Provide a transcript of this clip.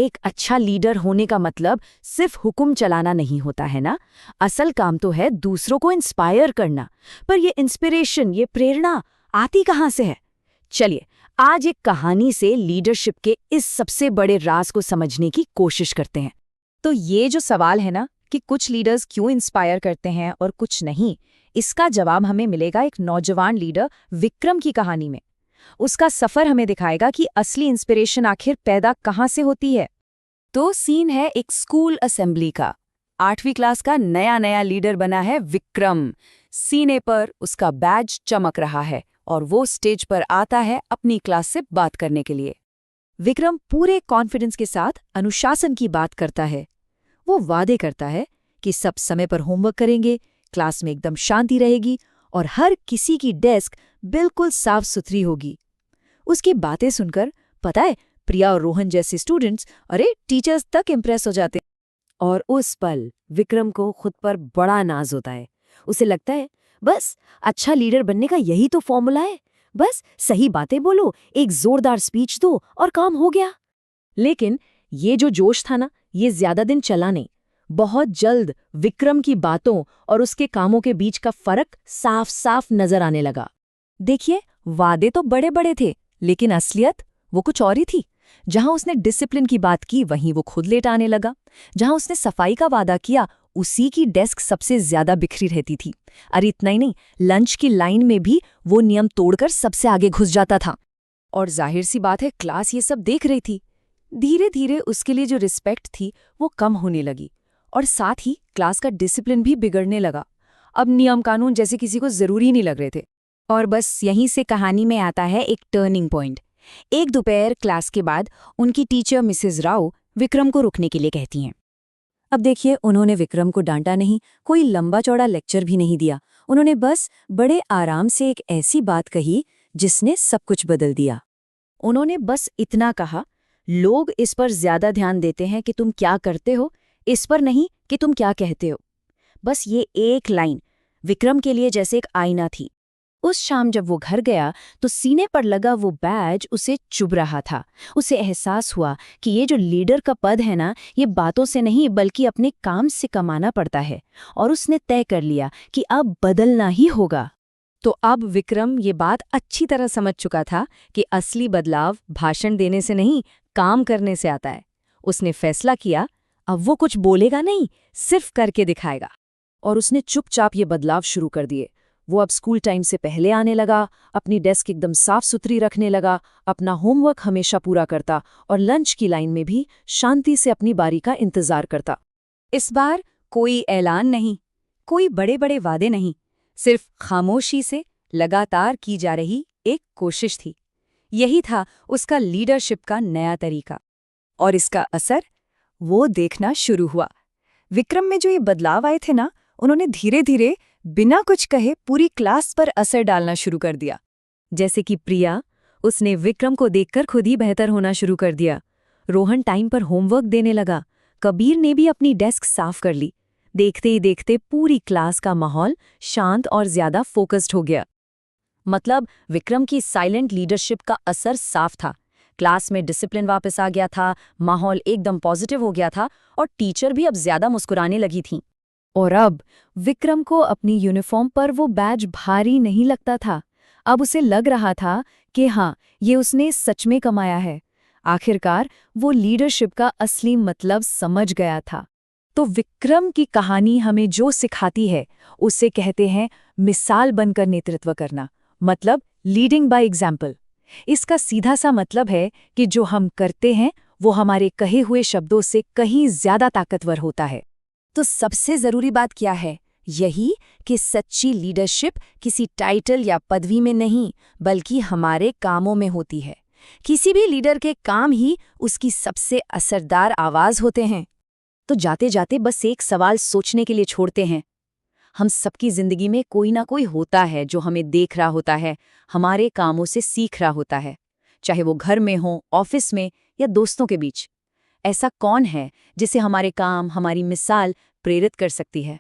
एक अच्छा लीडर होने का मतलब सिर्फ हुक्म चलाना नहीं होता है ना। असल काम तो है दूसरों को इंस्पायर करना। पर ये इंस्पिरेशन, ये प्रेरणा आती कहाँ से है? चलिए आज एक कहानी से लीडरशिप के इस सबसे बड़े राज को समझने की कोशिश करते हैं। तो ये जो सवाल है ना कि कुछ लीडर्स क्यों इंस्पायर करते हैं और कुछ नहीं, इसका जवाब हमें मिलेगा एक नौजवान लीडर विक्रम की कहानी में। उसका सफर हमें दिखाएगा कि असली इंस्पिरेशन आखिर पैदा कहाँ से होती है। तो सीन है एक स्कूल असेंबली का। 8वीं क्लास का नया नया लीडर बना है विक्रम। सीने पर उसका बैज चमक रहा है और वो स्टेज पर आता है अपनी क्लास से बात करने के लिए। विक्रम पूरे कॉन्फिडेंस के साथ अनुशासन की बात करता है। वो वादे करता है कि सब समय पर होमवर्क करेंगे, क्लास में एकदम शांति रहेगी और हर किसी की डेस्क बिल्कुल साफ सुथरी होगी। उसकी बातें सुनकर पता है प्रिया और रोहन जैसे स्टूडेंट्स, अरे टीचर्स तक इम्प्रेस हो जाते हैं। और उस पल विक्रम को खुद पर बड़ा नाज होता है। उसे लगता है बस अच्छा लीडर बनने का यही तो फॉर्मूला है, बस सही बातें बोलो, एक जोरदार स्पीच दो और काम हो गया। लेकिन ये जो जोश था ना, ये ज्यादा दिन चला नहीं। बहुत जल्द विक्रम की बातों और उसके कामों के बीच का फर्क साफ साफ नजर आने लगा। देखिए, वादे तो बड़े बड़े थे, लेकिन असलियत वो कुछ और ही थी। जहां उसने डिसिप्लिन की बात की वहीं वो खुद लेट आने लगा। जहां उसने सफाई का वादा किया उसी की डेस्क सबसे ज्यादा बिखरी रहती थी। अरे इतना ही नहीं, लंच की लाइन में भी वो नियम तोड़कर सबसे आगे घुस जाता था। और जाहिर सी बात है क्लास ये सब देख रही थी। धीरे धीरे उसके लिए जो रिस्पेक्ट थी वो कम होने लगी और साथ ही क्लास का डिसिप्लिन भी बिगड़ने लगा। अब नियम कानून जैसे किसी को जरूरी नहीं लग रहे थे। और बस यहीं से कहानी में आता है एक टर्निंग पॉइंट। एक दोपहर क्लास के बाद उनकी टीचर मिसेस राव विक्रम को रुकने के लिए कहती हैं। अब देखिए, उन्होंने विक्रम को डांटा नहीं, कोई लंबा चौड़ा लेक्चर भी नहीं दिया। उन्होंने बस बड़े आराम से एक ऐसी बात कही जिसने सब कुछ बदल दिया। उन्होंने बस इतना कहा, लोग इस पर ज्यादा ध्यान देते हैं कि तुम क्या करते हो, इस पर नहीं कि तुम क्या कहते हो। बस ये एक लाइन विक्रम के लिए जैसे एक आईना थी। उस शाम जब वो घर गया तो सीने पर लगा वो बैज उसे चुभ रहा था। उसे एहसास हुआ कि ये जो लीडर का पद है ना, ये बातों से नहीं बल्कि अपने काम से कमाना पड़ता है। और उसने तय कर लिया कि अब बदलना ही होगा। तो अब विक्रम ये बात अच्छी तरह समझ चुका था कि असली बदलाव भाषण देने से नहीं, काम करने से आता है। उसने फैसला किया, अब वो कुछ बोलेगा नहीं, सिर्फ करके दिखाएगा। और उसने चुपचाप ये बदलाव शुरू कर दिए। वो अब स्कूल टाइम से पहले आने लगा, अपनी डेस्क एकदम साफ सुथरी रखने लगा, अपना होमवर्क हमेशा पूरा करता और लंच की लाइन में भी शांति से अपनी बारी का इंतजार करता। इस बार कोई ऐलान नहीं, कोई बड़े बड़े वादे नहीं, सिर्फ खामोशी से लगातार की जा रही एक कोशिश थी। यही था उसका लीडरशिप का नया तरीका। और इसका असर वो देखना शुरू हुआ। विक्रम में जो ये बदलाव आए थे ना, उन्होंने धीरे धीरे बिना कुछ कहे पूरी क्लास पर असर डालना शुरू कर दिया। जैसे कि प्रिया, उसने विक्रम को देखकर खुद ही बेहतर होना शुरू कर दिया। रोहन टाइम पर होमवर्क देने लगा। कबीर ने भी अपनी डेस्क साफ कर ली। देखते ही देखते पूरी क्लास का माहौल शांत और ज्यादा फोकस्ड हो गया। मतलब विक्रम की साइलेंट लीडरशिप का असर साफ था। क्लास में डिसिप्लिन वापस आ गया था, माहौल एकदम पॉजिटिव हो गया था और टीचर भी अब ज्यादा मुस्कुराने लगी थीं। और अब विक्रम को अपनी यूनिफॉर्म पर वो बैज भारी नहीं लगता था। अब उसे लग रहा था कि हाँ, ये उसने सच में कमाया है। आखिरकार वो लीडरशिप का असली मतलब समझ गया था। तो विक्रम की कहानी हमें जो सिखाती है उसे कहते हैं मिसाल बनकर नेतृत्व करना, मतलब लीडिंग बाय एग्जाम्पल। इसका सीधा सा मतलब है कि जो हम करते हैं वो हमारे कहे हुए शब्दों से कहीं ज्यादा ताकतवर होता है। तो सबसे जरूरी बात क्या है? यही कि सच्ची लीडरशिप किसी टाइटल या पदवी में नहीं, बल्कि हमारे कामों में होती है। किसी भी लीडर के काम ही उसकी सबसे असरदार आवाज होते हैं। तो जाते जाते बस एक सवाल सोचने के लिए छोड़ते हैं। हम सबकी जिंदगी में कोई ना कोई होता है जो हमें देख रहा होता है, हमारे कामों से सीख रहा होता है, चाहे वो घर में हो, ऑफिस में या दोस्तों के बीच। ऐसा कौन है जिसे हमारे काम, हमारी मिसाल प्रेरित कर सकती है?